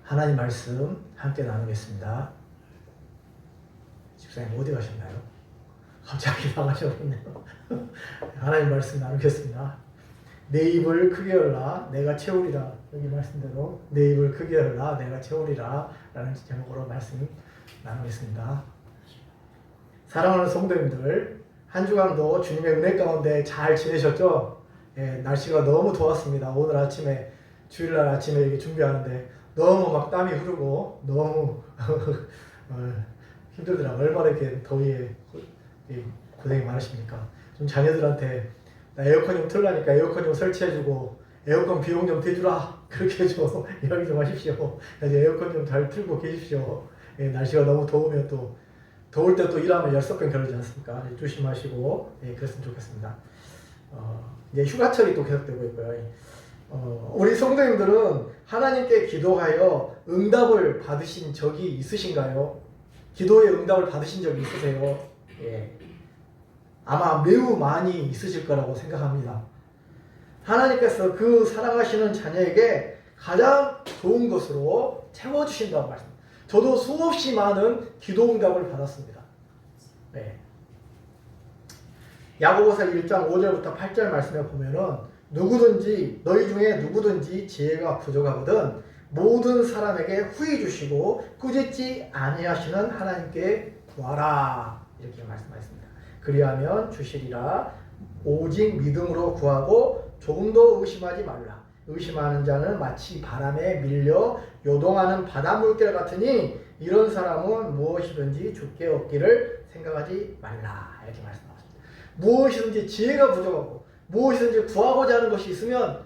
하나님 말씀 함께 나누겠습니다. 집사님 어디 가셨나요? 갑자기 나가셔버렸네요. 하나님 말씀 나누겠습니다. 내 입을 크게 열라 내가 채우리라. 여기 말씀대로 내 입을 크게 열라 내가 채우리라 라는 제목으로 말씀 나누겠습니다. 사랑하는 성도님들, 한 주간도 주님의 은혜 가운데 잘 지내셨죠? 예, 날씨가 너무 더웠습니다. 오늘 아침에 주일날 아침에 이렇게 준비하는데 너무 막 땀이 흐르고 너무 힘들더라고요. 얼마나 이렇게 더위에 고생이 많으십니까? 좀 자녀들한테 나 에어컨 좀 틀라니까 에어컨 좀 설치해주고 에어컨 비용 좀 대주라 그렇게 좀 이야기 좀 하십시오. 이제 에어컨 좀 잘 틀고 계십시오. 예, 날씨가 너무 더우면 또 더울 때 또 일하면 열석병 겨루지 않습니까? 조심하시고 예, 그랬으면 좋겠습니다. 이제 휴가철이 또 계속되고 있고요. 우리 성도님들은 하나님께 기도하여 응답을 받으신 적이 있으신가요? 기도의 응답을 받으신 적이 있으세요? 예. 아마 매우 많이 있으실 거라고 생각합니다. 하나님께서 그 사랑하시는 자녀에게 가장 좋은 것으로 채워주신다고 말씀합니다. 저도 수없이 많은 기도 응답을 받았습니다. 네. 야고보서 1장 5절부터 8절 말씀에 보면은 너희 중에 누구든지 지혜가 부족하거든 모든 사람에게 후히 주시고 꾸짖지 아니하시는 하나님께 구하라 이렇게 말씀하셨습니다. 그리하면 주시리라. 오직 믿음으로 구하고 조금도 의심하지 말라. 의심하는 자는 마치 바람에 밀려 요동하는 바닷물결 같으니 이런 사람은 무엇이든지 주께 얻기를 생각하지 말라 이렇게 말씀하셨습니다. 무엇이든지 지혜가 부족하고 무엇이든지 구하고자 하는 것이 있으면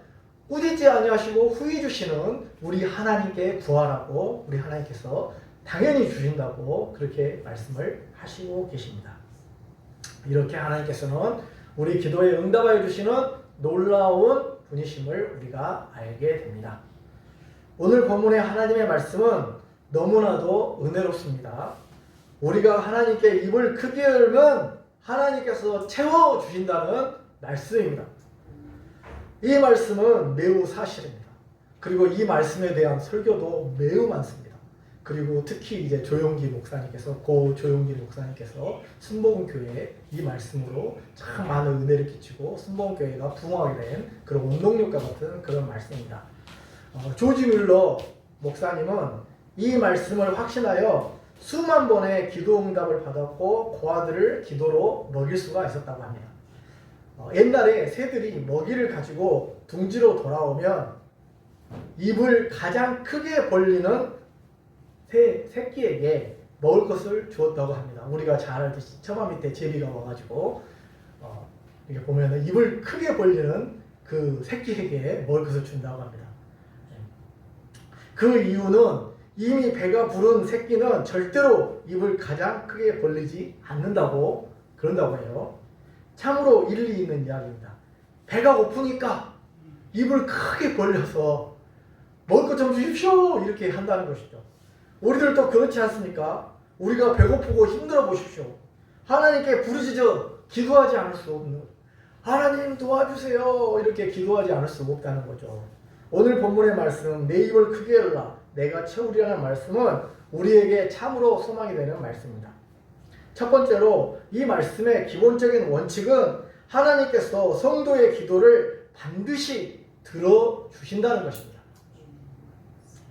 꾸짖지 아니하시고 후히 주시는 우리 하나님께 구하라고 우리 하나님께서 당연히 주신다고 그렇게 말씀을 하시고 계십니다. 이렇게 하나님께서는 우리 기도에 응답하여 주시는 놀라운 분이심을 우리가 알게 됩니다. 오늘 본문의 하나님의 말씀은 너무나도 은혜롭습니다. 우리가 하나님께 입을 크게 열면 하나님께서 채워주신다는 말씀입니다. 이 말씀은 매우 사실입니다. 그리고 이 말씀에 대한 설교도 매우 많습니다. 그리고 특히 이제 조용기 목사님께서 고 조용기 목사님께서 순복음교회에 이 말씀으로 참 많은 은혜를 끼치고 순복음교회가 부흥하게 된 그런 원동력과 같은 그런 말씀입니다. 조지 뮬러 목사님은 이 말씀을 확신하여 수만 번의 기도 응답을 받았고 그 아들을 기도로 먹일 수가 있었다고 합니다. 옛날에 새들이 먹이를 가지고 둥지로 돌아오면 입을 가장 크게 벌리는 새끼에게 먹을 것을 주었다고 합니다. 우리가 잘 알듯이 처마 밑에 제비가 와가지고 이렇게 보면 입을 크게 벌리는 그 새끼에게 먹을 것을 준다고 합니다. 그 이유는 이미 배가 부른 새끼는 절대로 입을 가장 크게 벌리지 않는다고 그런다고 해요. 참으로 일리 있는 이야기입니다. 배가 고프니까 입을 크게 벌려서 먹을 것 좀 주십시오 이렇게 한다는 것이죠. 우리들도 그렇지 않습니까? 우리가 배고프고 힘들어 보십시오. 하나님께 부르짖어 기도하지 않을 수 없는 하나님 도와주세요 이렇게 기도하지 않을 수 없다는 거죠. 오늘 본문의 말씀은 내 입을 크게 열라 내가 채우리라는 말씀은 우리에게 참으로 소망이 되는 말씀입니다. 첫 번째로 이 말씀의 기본적인 원칙은 하나님께서 성도의 기도를 반드시 들어주신다는 것입니다.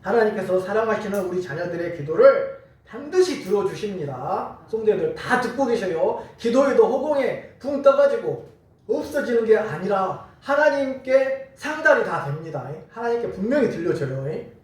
하나님께서 사랑하시는 우리 자녀들의 기도를 반드시 들어주십니다. 성도들 다 듣고 계셔요. 기도에도 허공에 붕 떠가지고 없어지는 게 아니라 하나님께 상달이 다 됩니다. 하나님께 분명히 들려줘요.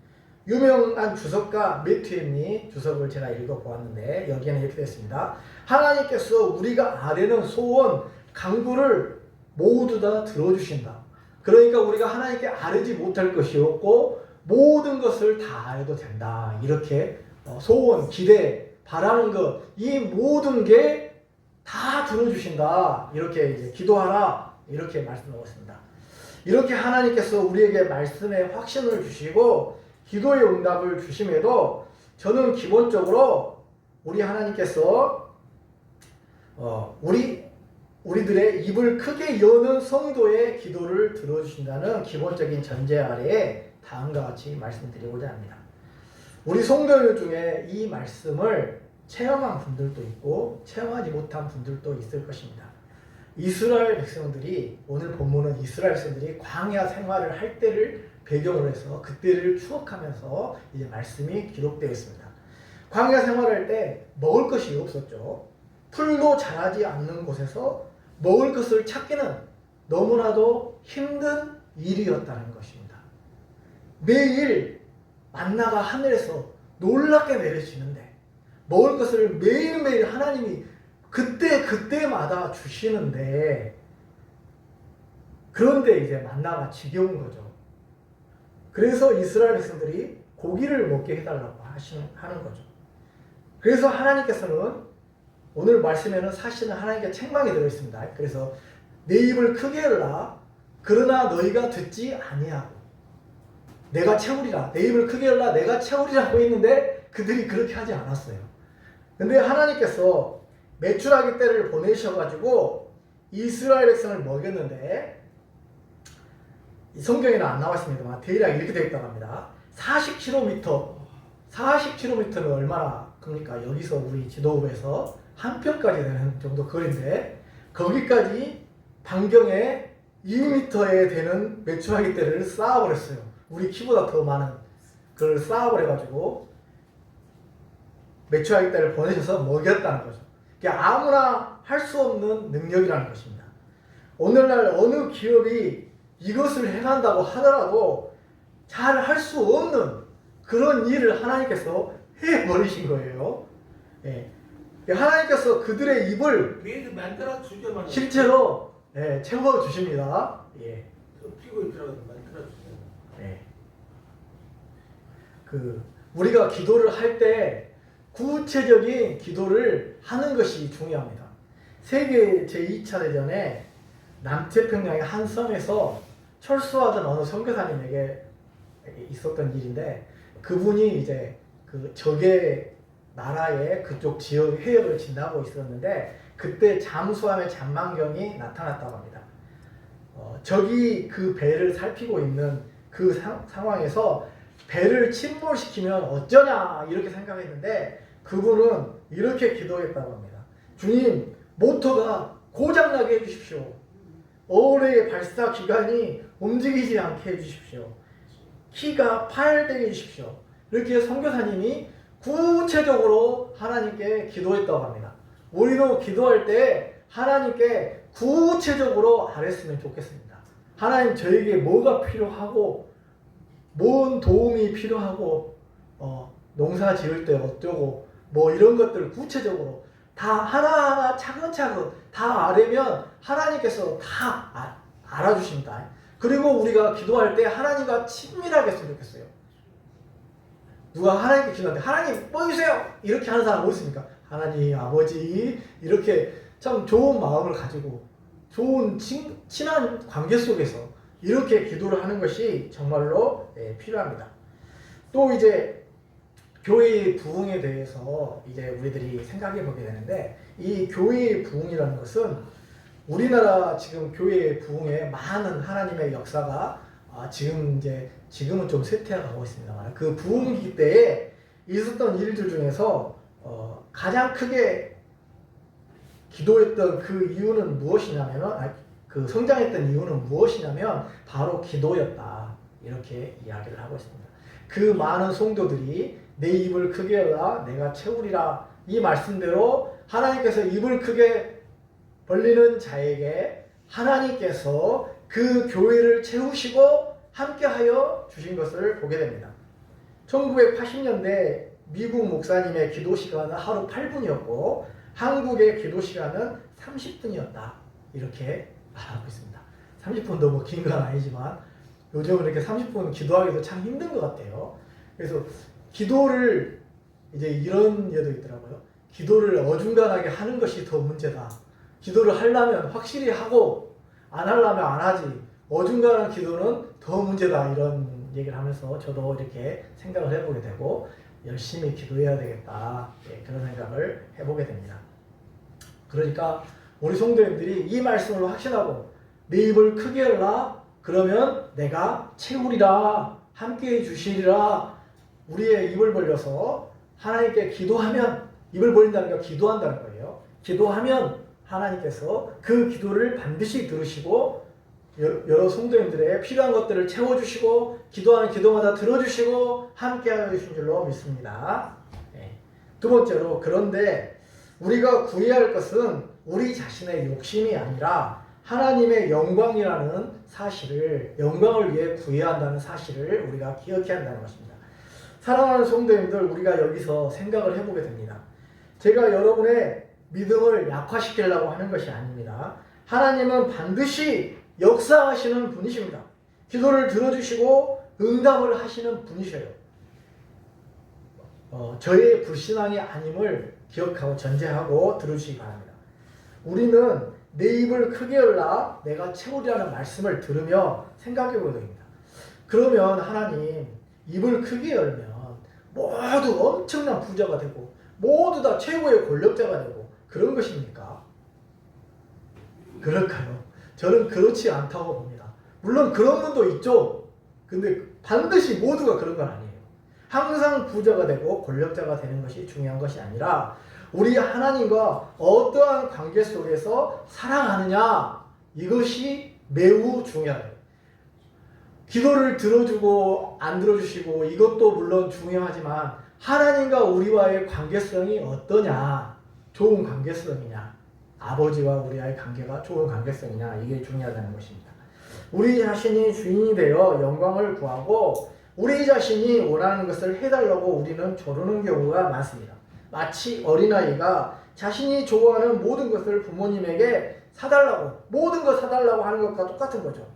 유명한 주석가 매튜 햄리 주석을 제가 읽어보았는데 여기에는 이렇게 됐습니다. 하나님께서 우리가 아뢰는 소원, 간구를 모두 다 들어주신다. 그러니까 우리가 하나님께 아뢰지 못할 것이 없고 모든 것을 다 아뢰도 된다. 이렇게 소원, 기대, 바라는 것, 이 모든 게 다 들어주신다. 이렇게 이제 기도하라. 이렇게 말씀하고 있습니다. 이렇게 하나님께서 우리에게 말씀의 확신을 주시고 기도의 응답을 주심에도 저는 기본적으로 우리 하나님께서 우리들의 입을 크게 여는 성도의 기도를 들어주신다는 기본적인 전제 아래에 다음과 같이 말씀드리고자 합니다. 우리 성도들 중에 이 말씀을 체험한 분들도 있고 체험하지 못한 분들도 있을 것입니다. 이스라엘 백성들이, 오늘 본문은 이스라엘 백성들이 광야 생활을 할 때를 배경으로 해서 그때를 추억하면서 이제 말씀이 기록되어 있습니다. 광야 생활할 때 먹을 것이 없었죠. 풀도 자라지 않는 곳에서 먹을 것을 찾기는 너무나도 힘든 일이었다는 것입니다. 매일 만나가 하늘에서 놀랍게 내려지는데 먹을 것을 매일매일 하나님이 그때마다 주시는데, 그런데 이제 만나가 지겨운 거죠. 그래서 이스라엘 백성들이 고기를 먹게 해달라고 하는 거죠. 그래서 하나님께서는 오늘 말씀에는 사실은 하나님께 책망이 들어있습니다. 그래서 내 입을 크게 열라. 그러나 너희가 듣지 아니하고 내가 채우리라. 내 입을 크게 열라. 내가 채우리라고 했는데 그들이 그렇게 하지 않았어요. 근데 하나님께서 메추라기 떼를 보내셔가지고 이스라엘 백성을 먹였는데, 이 성경에는 안 나와 있습니다만 대략 이렇게 되어 있다고 합니다. 40km는 얼마나 큽니까? 여기서 우리 지도부에서 한 편까지 되는 정도 거리인데, 거기까지 반경에 2m에 되는 메추라기 떼를 쌓아버렸어요. 우리 키보다 더 많은 그걸 쌓아버려가지고 메추라기 떼를 보내셔서 먹였다는 거죠. 아무나 할 수 없는 능력이라는 것입니다. 오늘날 어느 기업이 이것을 행한다고 하더라도 잘 할 수 없는 그런 일을 하나님께서 해버리신 거예요. 예. 하나님께서 그들의 입을 실제로 채워주십니다. 예. 피고 있더라도 만들어주세요. 예. 우리가 기도를 할 때 구체적인 기도를 하는 것이 중요합니다. 세계 제2차 대전에 남태평양의 한 섬에서 철수하던 어느 선교사님에게 있었던 일인데, 그분이 이제 그 적의 나라의 그쪽 지역 해역을 지나고 있었는데 그때 잠수함의 잔망경이 나타났다고 합니다. 적이 그 배를 살피고 있는 그 상황에서 배를 침몰시키면 어쩌냐 이렇게 생각했는데, 그분은 이렇게 기도했다고 합니다. 주님, 모터가 고장나게 해주십시오. 어뢰의 발사 기관이 움직이지 않게 해주십시오. 키가 파열되게 해주십시오. 이렇게 선교사님이 구체적으로 하나님께 기도했다고 합니다. 우리도 기도할 때 하나님께 구체적으로 아랬으면 좋겠습니다. 하나님, 저에게 뭐가 필요하고 뭔 도움이 필요하고 농사 지을 때 어쩌고 뭐 이런 것들 구체적으로 다 하나하나 차근차근 다 아뢰면 하나님께서 다 알아주십니다. 그리고 우리가 기도할 때 하나님과 친밀하게 했으면 좋겠어요. 누가 하나님께 기도하는데 하나님 보여주세요 이렇게 하는 사람 어디 있습니까? 하나님 아버지 이렇게 참 좋은 마음을 가지고 좋은 친한 관계 속에서 이렇게 기도를 하는 것이 정말로 필요합니다. 또 이제 교회의 부흥에 대해서 이제 우리들이 생각해 보게 되는데, 이 교회의 부흥이라는 것은 우리나라 지금 교회의 부흥에 많은 하나님의 역사가 지금은 좀 쇠퇴해가고 있습니다만, 그 부흥기 때에 있었던 일들 중에서 가장 크게 기도했던 그 이유는 무엇이냐면, 그 성장했던 이유는 무엇이냐면 바로 기도였다, 이렇게 이야기를 하고 있습니다. 그 많은 성도들이 내 입을 크게 열라 내가 채우리라, 이 말씀대로 하나님께서 입을 크게 벌리는 자에게 하나님께서 그 교회를 채우시고 함께하여 주신 것을 보게 됩니다. 1980년대 미국 목사님의 기도 시간은 하루 8분이었고 한국의 기도 시간은 30분이었다, 이렇게 말하고 있습니다. 30분 너무 긴 건 아니지만 요즘은 이렇게 30분 기도하기도 참 힘든 것 같아요. 그래서 기도를 이제 이런 예도 있더라고요. 기도를 어중간하게 하는 것이 더 문제다. 기도를 하려면 확실히 하고 안 하려면 안 하지. 어중간한 기도는 더 문제다, 이런 얘기를 하면서 저도 이렇게 생각을 해보게 되고 열심히 기도해야 되겠다, 그런 생각을 해보게 됩니다. 그러니까 우리 성도님들이 이 말씀을 확신하고 내 입을 크게 열라 그러면 내가 채우리라, 함께해 주시리라, 우리의 입을 벌려서 하나님께 기도하면, 입을 벌린다는 건 기도한다는 거예요. 기도하면 하나님께서 그 기도를 반드시 들으시고 여러 성도님들의 필요한 것들을 채워주시고 기도하는 기도마다 들어주시고 함께하여 주신 줄로 믿습니다. 두 번째로, 그런데 우리가 구해야 할 것은 우리 자신의 욕심이 아니라 하나님의 영광이라는 사실을, 영광을 위해 구해야 한다는 사실을 우리가 기억해야 한다는 것입니다. 사랑하는 성도님들, 우리가 여기서 생각을 해보게 됩니다. 제가 여러분의 믿음을 약화시키려고 하는 것이 아닙니다. 하나님은 반드시 역사하시는 분이십니다. 기도를 들어주시고 응답을 하시는 분이셔요. 저의 불신앙이 아님을 기억하고 전제하고 들으시기 바랍니다. 우리는 내 입을 크게 열라 내가 채우리라는 말씀을 들으며 생각해 보게 됩니다. 그러면 하나님, 입을 크게 열면 모두 엄청난 부자가 되고 모두 다 최고의 권력자가 되고 그런 것입니까? 그럴까요? 저는 그렇지 않다고 봅니다. 물론 그런 분도 있죠. 근데 반드시 모두가 그런 건 아니에요. 항상 부자가 되고 권력자가 되는 것이 중요한 것이 아니라 우리 하나님과 어떠한 관계 속에서 살아가느냐, 이것이 매우 중요해요. 기도를 들어주고 안 들어주시고 이것도 물론 중요하지만 하나님과 우리와의 관계성이 어떠냐, 좋은 관계성이냐, 아버지와 우리와의 관계가 좋은 관계성이냐, 이게 중요하다는 것입니다. 우리 자신이 주인이 되어 영광을 구하고 우리 자신이 원하는 것을 해달라고 우리는 조르는 경우가 많습니다. 마치 어린아이가 자신이 좋아하는 모든 것을 부모님에게 사달라고, 모든 것 사달라고 하는 것과 똑같은 거죠.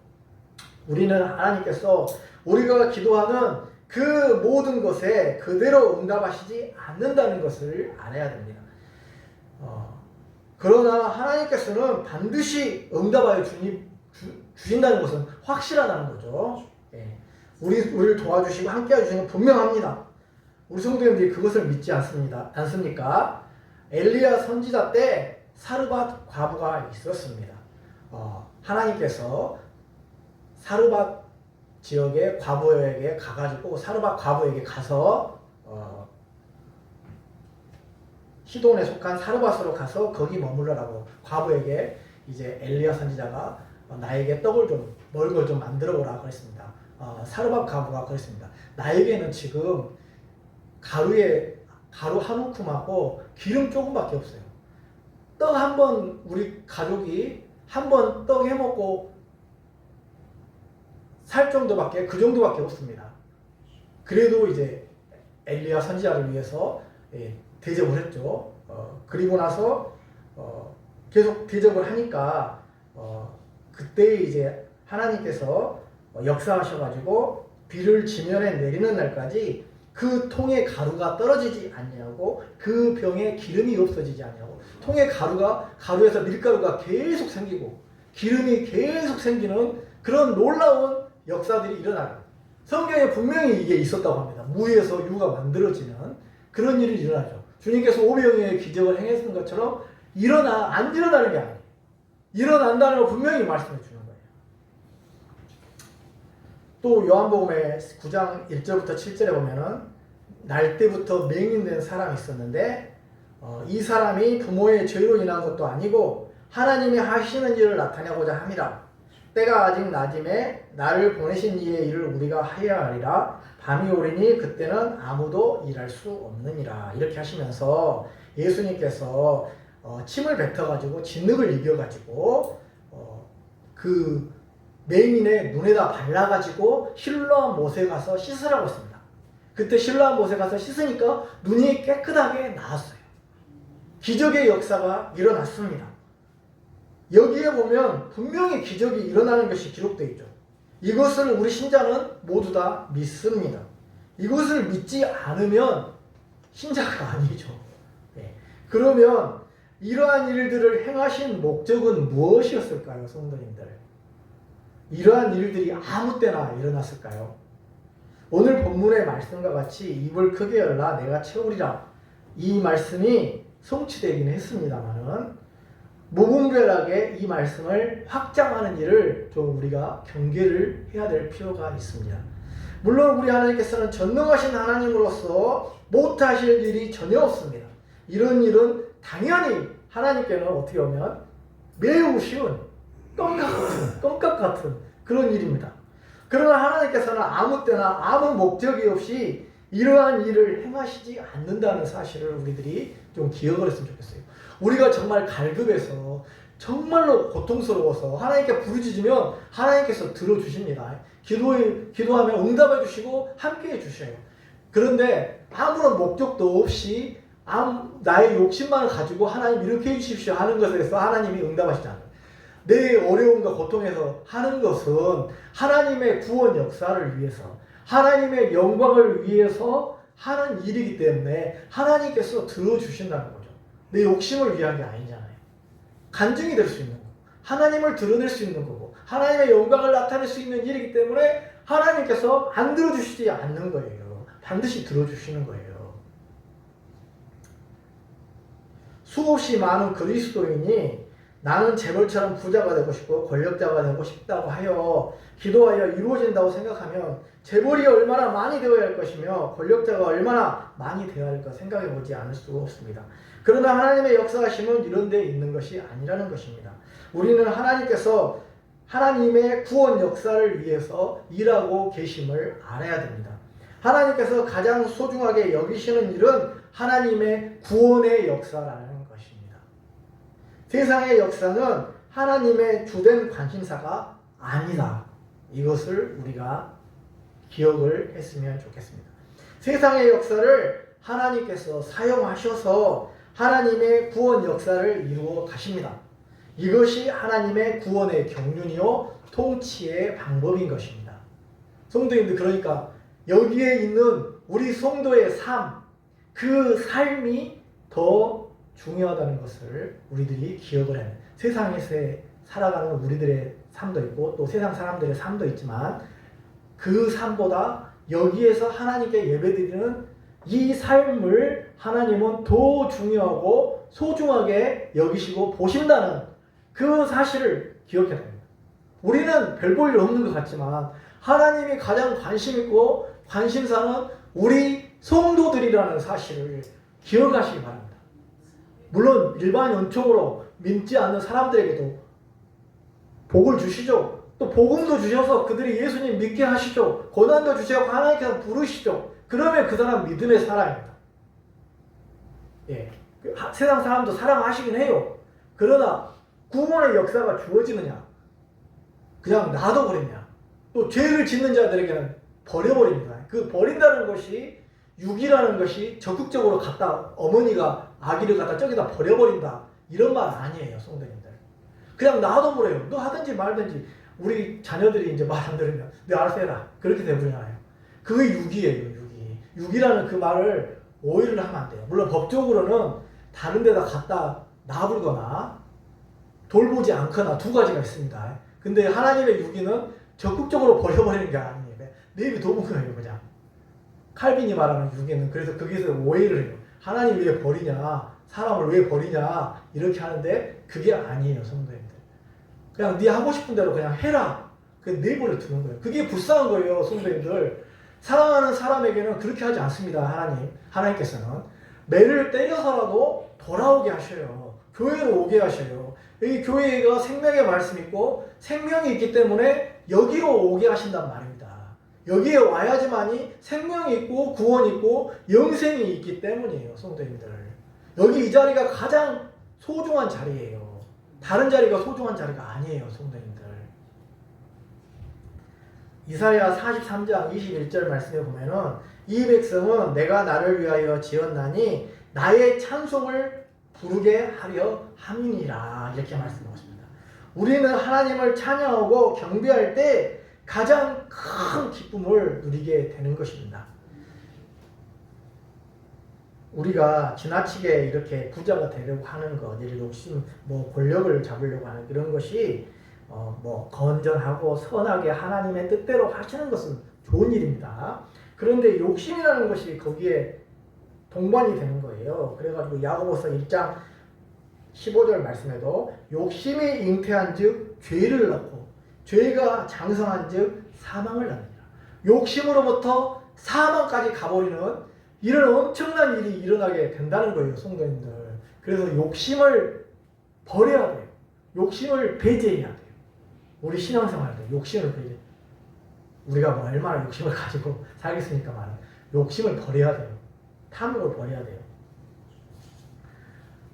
우리는 하나님께서 우리가 기도하는 그 모든 것에 그대로 응답하시지 않는다는 것을 알아야 됩니다. 그러나 하나님께서는 반드시 응답하여 주신다는 것은 확실하다는 거죠. 우리를 도와주시고 함께 해주시는 건 분명합니다. 우리 성도님들이 그것을 믿지 않습니까? 엘리야 선지자 때 사르밧 과부가 있었습니다. 하나님께서 사르밧 지역의 과부에게 가가지고 사르밧 과부에게 가서 시돈에 속한 사르밧으로 가서 거기 머물러라고 과부에게 이제 엘리야 선지자가 나에게 떡을 좀 먹을 걸 좀 만들어 보라 그랬습니다. 사르밧 과부가 그랬습니다. 나에게는 지금 가루 한 움큼하고 기름 조금밖에 없어요. 떡 한 번, 우리 가족이 한 번 떡 해먹고 살 정도밖에, 그 정도밖에 없습니다. 그래도 이제 엘리야 선지자를 위해서 대접을 했죠. 그리고 나서 계속 대접을 하니까 그때 이제 하나님께서 역사하셔가지고 비를 지면에 내리는 날까지 그 통에 가루가 떨어지지 않냐고, 그 병에 기름이 없어지지 않냐고, 통에 가루에서 밀가루가 계속 생기고 기름이 계속 생기는 그런 놀라운 역사들이 일어나요. 성경에 분명히 이게 있었다고 합니다. 무에서 유가 만들어지는 그런 일이 일어나죠. 주님께서 오병이어의 기적을 행했던 것처럼 안 일어나는 게 아니에요. 일어난다는 걸 분명히 말씀해 주는 거예요. 또 요한복음의 9장 1절부터 7절에 보면은 날 때부터 맹인된 사람이 있었는데 이 사람이 부모의 죄로 인한 것도 아니고 하나님이 하시는 일을 나타내고자 함이라. 때가 아직 낮임에 나를 보내신 이의 일을 우리가 하여야 하리라. 밤이 오리니 그때는 아무도 일할 수 없느니라. 이렇게 하시면서 예수님께서 침을 뱉어가지고 진흙을 이겨가지고 그 맹인의 눈에다 발라가지고 실로암 못에 가서 씻으라고 했습니다. 그때 실로암 못에 가서 씻으니까 눈이 깨끗하게 나았어요. 기적의 역사가 일어났습니다. 여기에 보면 분명히 기적이 일어나는 것이 기록되어 있죠. 이것을 우리 신자는 모두 다 믿습니다. 이것을 믿지 않으면 신자가 아니죠. 그러면 이러한 일들을 행하신 목적은 무엇이었을까요, 성도님들? 이러한 일들이 아무 때나 일어났을까요? 오늘 본문의 말씀과 같이 입을 크게 열라 내가 채우리라, 이 말씀이 성취되긴 했습니다만은 무분별하게 이 말씀을 확장하는 일을 좀 우리가 경계를 해야 될 필요가 있습니다. 물론 우리 하나님께서는 전능하신 하나님으로서 못하실 일이 전혀 없습니다. 이런 일은 당연히 하나님께는 어떻게 보면 매우 쉬운 껌값 같은 그런 일입니다. 그러나 하나님께서는 아무 때나 아무 목적이 없이 이러한 일을 행하시지 않는다는 사실을 우리들이 좀 기억을 했으면 좋겠어요. 우리가 정말 갈급해서 정말로 고통스러워서 하나님께 부르짖으면 하나님께서 들어주십니다. 기도하면 응답해 주시고 함께 해 주셔요. 그런데 아무런 목적도 없이 나의 욕심만 가지고 하나님 이렇게 해 주십시오 하는 것에 대해서 하나님이 응답하시지 않아요. 내 어려움과 고통에서 하는 것은 하나님의 구원 역사를 위해서 하나님의 영광을 위해서 하는 일이기 때문에 하나님께서 들어주신다는 거죠. 내 욕심을 위한 게 아니잖아요. 간증이 될 수 있는 거고 하나님을 드러낼 수 있는 거고 하나님의 영광을 나타낼 수 있는 일이기 때문에 하나님께서 안 들어주시지 않는 거예요. 반드시 들어주시는 거예요. 수없이 많은 그리스도인이 나는 재벌처럼 부자가 되고 싶고 권력자가 되고 싶다고 하여 기도하여 이루어진다고 생각하면 재벌이 얼마나 많이 되어야 할 것이며 권력자가 얼마나 많이 되어야 할까 생각해 보지 않을 수가 없습니다. 그러나 하나님의 역사하심은 이런 데 있는 것이 아니라는 것입니다. 우리는 하나님께서 하나님의 구원 역사를 위해서 일하고 계심을 알아야 됩니다. 하나님께서 가장 소중하게 여기시는 일은 하나님의 구원의 역사라는 것입니다. 세상의 역사는 하나님의 주된 관심사가 아니다. 이것을 우리가 기억을 했으면 좋겠습니다. 세상의 역사를 하나님께서 사용하셔서 하나님의 구원 역사를 이루어 가십니다. 이것이 하나님의 구원의 경륜이요 통치의 방법인 것입니다. 성도님들, 그러니까 여기에 있는 우리 성도의 삶, 그 삶이 더 중요하다는 것을 우리들이 기억을 해야 해요. 세상에서 살아가는 우리들의 삶도 있고 또 세상 사람들의 삶도 있지만 그 삶보다 여기에서 하나님께 예배드리는 이 삶을 하나님은 더 중요하고 소중하게 여기시고 보신다는 그 사실을 기억해야 됩니다. 우리는 별 볼 일 없는 것 같지만 하나님이 가장 관심 있고 관심사는 우리 성도들이라는 사실을 기억하시기 바랍니다. 물론 일반 연총으로 믿지 않는 사람들에게도 복을 주시죠. 또 복음도 주셔서 그들이 예수님 믿게 하시죠. 고난도 주셔서 하나님께서 부르시죠. 그러면 그 사람 믿음의 사람입니다. 예, 세상 사람도 사랑하시긴 해요. 그러나 구원의 역사가 주어지느냐, 그냥 놔둬버리냐, 또 죄를 짓는 자들에게는 버려버립니다. 그 버린다는 것이 육이라는 것이 적극적으로 갖다 어머니가 아기를 갖다 저기다 버려버린다 이런 말 아니에요, 성도님들. 그냥 놔둬버려요. 너 하든지 말든지. 우리 자녀들이 이제 말 안 들으면 네 알아서 해라 그렇게 되버리잖아요. 그게 육이에요. 육이라는 그 말을 오해를 하면 안 돼요. 물론 법적으로는 다른 데다 갖다 놔두거나 돌보지 않거나 두 가지가 있습니다. 근데 하나님의 육이는 적극적으로 버려버리는 게 아니에요. 내비둬본 거예요, 그냥. 칼빈이 말하는 육에는 그래서 거기서 오해를 해요. 하나님 왜 버리냐, 사람을 왜 버리냐 이렇게 하는데 그게 아니에요, 성도님들. 그냥 네 하고 싶은 대로 그냥 해라. 그 내버려 두는 거예요. 그게 불쌍한 거예요, 성도님들. 사랑하는 사람에게는 그렇게 하지 않습니다. 하나님께서는 매를 때려서라도 돌아오게 하셔요. 교회로 오게 하셔요. 여기 교회가 생명의 말씀이 있고 생명이 있기 때문에 여기로 오게 하신단 말입니다. 여기에 와야지만이 생명이 있고 구원이 있고 영생이 있기 때문이에요, 성도님들. 여기 이 자리가 가장 소중한 자리예요. 다른 자리가 소중한 자리가 아니에요, 성도님들. 이사야 43장 21절 말씀에 보면은 이 백성은 내가 나를 위하여 지었나니 나의 찬송을 부르게 하려 함이니라 이렇게 말씀하고 있습니다. 우리는 하나님을 찬양하고 경배할 때 가장 큰 기쁨을 누리게 되는 것입니다. 우리가 지나치게 이렇게 부자가 되려고 하는 것, 욕심, 권력을 잡으려고 하는 이런 것이 건전하고 선하게 하나님의 뜻대로 하시는 것은 좋은 일입니다. 그런데 욕심이라는 것이 거기에 동반이 되는 거예요. 그래가지고 야고보서 1장 15절 말씀에도 욕심이 잉태한 즉 죄를 낳고 죄가 장성한 즉 사망을 낳느니라. 욕심으로부터 사망까지 가버리는 이런 엄청난 일이 일어나게 된다는 거예요, 성도님들. 그래서 욕심을 버려야 돼요. 욕심을 배제해야 돼요. 우리 신앙생활 때 욕심을 배제. 우리가 뭐 얼마나 욕심을 가지고 살겠습니까? 말은 욕심을 버려야 돼요. 탐욕을 버려야 돼요.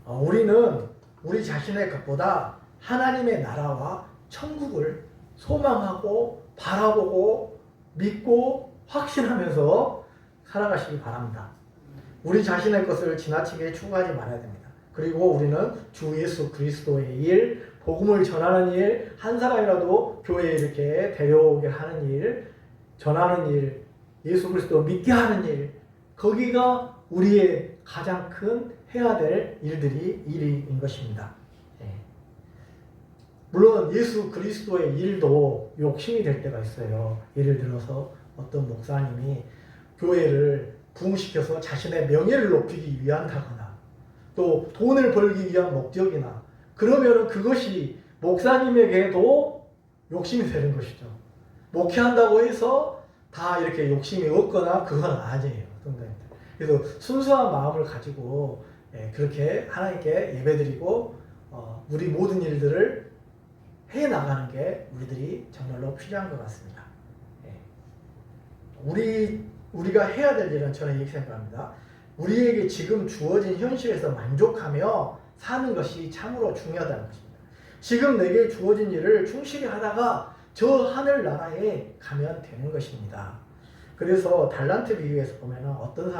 우리는 우리 자신의 것보다 하나님의 나라와 천국을 소망하고 바라보고 믿고 확신하면서 살아가시기 바랍니다. 우리 자신의 것을 지나치게 추구하지 말아야 됩니다. 그리고 우리는 주 예수 그리스도의 일, 복음을 전하는 일, 한 사람이라도 교회에 이렇게 데려오게 하는 일, 전하는 일, 예수 그리스도 믿게 하는 일, 거기가 우리의 가장 큰 해야 될 일인 것입니다. 물론 예수 그리스도의 일도 욕심이 될 때가 있어요. 예를 들어서 어떤 목사님이 교회를 부흥시켜서 자신의 명예를 높이기 위한다거나 또 돈을 벌기 위한 목적이나 그러면은 그것이 목사님에게도 욕심이 되는 것이죠. 목회한다고 해서 다 이렇게 욕심이 없거나 그건 아니에요. 그래서 순수한 마음을 가지고 그렇게 하나님께 예배드리고 우리 모든 일들을 해나가는 게 우리들이 정말로 필요한 것 같습니다. 우리가 해야 될 일은 저는 이렇게 생각합니다. 우리에게 지금 주어진 현실에서 만족하며 사는 것이 참으로 중요하다는 것입니다. 지금 내게 주어진 일을 충실히 하다가 저 하늘나라에 가면 되는 것입니다. 그래서 달란트 비유에서 보면 어떤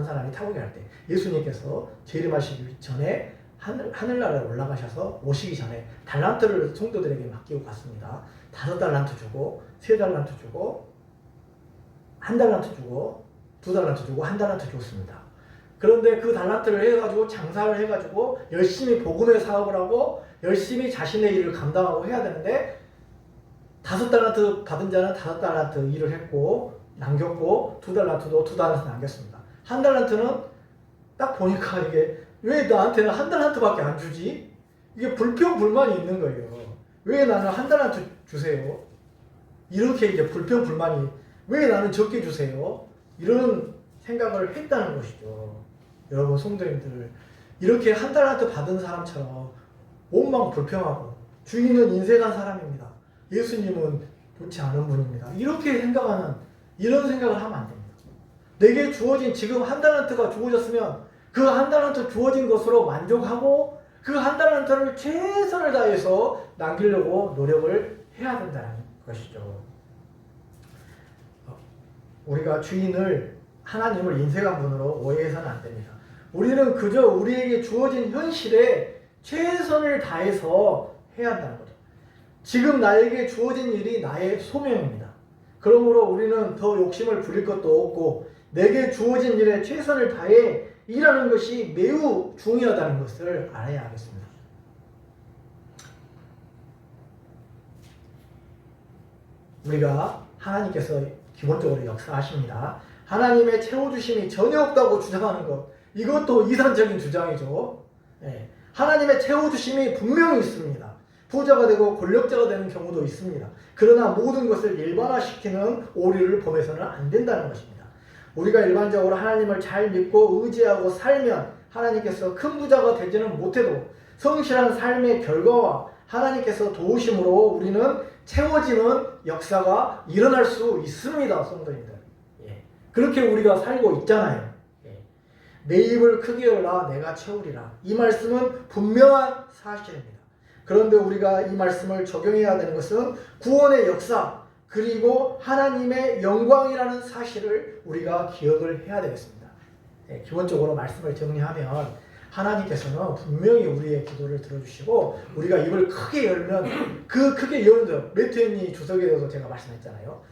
사람이 타국할 때 예수님께서 재림하시기 전에 하늘나라에 올라가셔서 오시기 전에 달란트를 성도들에게 맡기고 갔습니다. 5달란트 주고 3달란트 주고 1달란트 주고 2달란트 주고 1달란트 줬습니다. 그런데 그 달란트를 해가지고 장사를 해가지고 열심히 복음의 사업을 하고 열심히 자신의 일을 감당하고 해야 되는데 5달란트 받은 자는 5달란트 일을 했고 남겼고 2달란트도 2달란트 남겼습니다. 1달란트는 딱 보니까 이게 왜 나한테는 1달란트밖에 안 주지? 이게 불평불만이 있는 거예요. 왜 나는 1달란트 주세요? 이렇게 이제 불평불만이 왜 나는 적게 주세요? 이런 생각을 했다는 것이죠. 여러분 성도님들 이렇게 1달란트 받은 사람처럼 원망 불평하고 주인은 인색한 사람입니다. 예수님은 좋지 않은 분입니다. 이렇게 생각하는 이런 생각을 하면 안 됩니다. 내게 주어진 지금 1달란트가 주어졌으면 그 1달란트 주어진 것으로 만족하고 그 1달란트를 최선을 다해서 남기려고 노력을 해야 된다는 것이죠. 우리가 주인을 하나님을 인색한 분으로 오해해서는 안 됩니다. 우리는 그저 우리에게 주어진 현실에 최선을 다해서 해야 한다는 거죠. 지금 나에게 주어진 일이 나의 소명입니다. 그러므로 우리는 더 욕심을 부릴 것도 없고 내게 주어진 일에 최선을 다해 일하는 것이 매우 중요하다는 것을 알아야 하겠습니다. 우리가 하나님께서 기본적으로 역사하십니다. 하나님의 채워주심이 전혀 없다고 주장하는 것, 이것도 이단적인 주장이죠. 하나님의 채워주심이 분명히 있습니다. 부자가 되고 권력자가 되는 경우도 있습니다. 그러나 모든 것을 일반화시키는 오류를 범해서는 안 된다는 것입니다. 우리가 일반적으로 하나님을 잘 믿고 의지하고 살면 하나님께서 큰 부자가 되지는 못해도 성실한 삶의 결과와 하나님께서 도우심으로 우리는 채워지는 역사가 일어날 수 있습니다. 성도님들. 그렇게 우리가 살고 있잖아요. 내 입을 크게 열라 내가 채우리라. 이 말씀은 분명한 사실입니다. 그런데 우리가 이 말씀을 적용해야 되는 것은 구원의 역사 그리고 하나님의 영광이라는 사실을 우리가 기억을 해야 되겠습니다. 기본적으로 말씀을 정리하면 하나님께서는 분명히 우리의 기도를 들어주시고 우리가 입을 크게 열면 그 크게 여는 점 매튜니 주석에 대해서 제가 말씀했잖아요.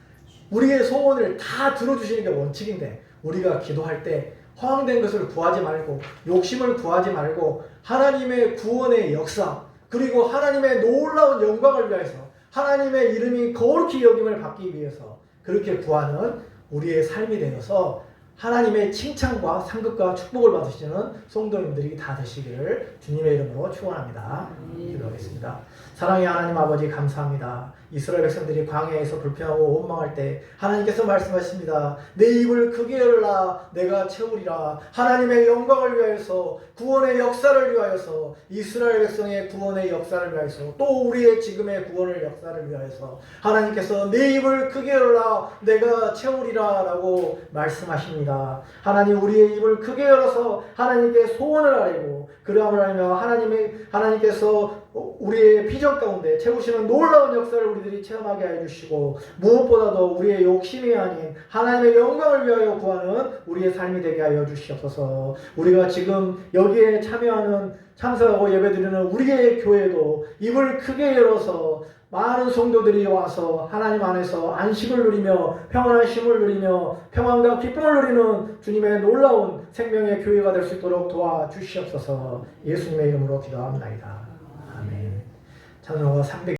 우리의 소원을 다 들어주시는 게 원칙인데 우리가 기도할 때 허황된 것을 구하지 말고 욕심을 구하지 말고 하나님의 구원의 역사 그리고 하나님의 놀라운 영광을 위해서 하나님의 이름이 거룩히 여김을 받기 위해서 그렇게 구하는 우리의 삶이 되어서 하나님의 칭찬과 상급과 축복을 받으시는 성도님들이 다 되시기를 주님의 이름으로 축원합니다. 기도하겠습니다. 사랑의 하나님 아버지 감사합니다. 이스라엘 백성들이 광야에서 불평하고 원망할 때 하나님께서 말씀하십니다. 내 입을 크게 열라 내가 채우리라. 하나님의 영광을 위하여서, 구원의 역사를 위하여서, 이스라엘 백성의 구원의 역사를 위하여서, 또 우리의 지금의 구원의 역사를 위하여서 하나님께서 내 입을 크게 열라 내가 채우리라 라고 말씀하십니다. 하나님 우리의 입을 크게 열어서 하나님께 소원을 아뢰고, 그러함을 알며 하나님께서 우리의 비전 가운데 채우시는 놀라운 역사를 우리들이 체험하게 해주시고, 무엇보다도 우리의 욕심이 아닌 하나님의 영광을 위하여 구하는 우리의 삶이 되게 하여 주시옵소서. 우리가 지금 여기에 참석하고 예배드리는 우리의 교회도 입을 크게 열어서 많은 성도들이 와서 하나님 안에서 안식을 누리며 평안한 쉼을 누리며 평안과 기쁨을 누리는 주님의 놀라운 생명의 교회가 될 수 있도록 도와주시옵소서. 예수님의 이름으로 기도합니다. 아멘. 찬송가 300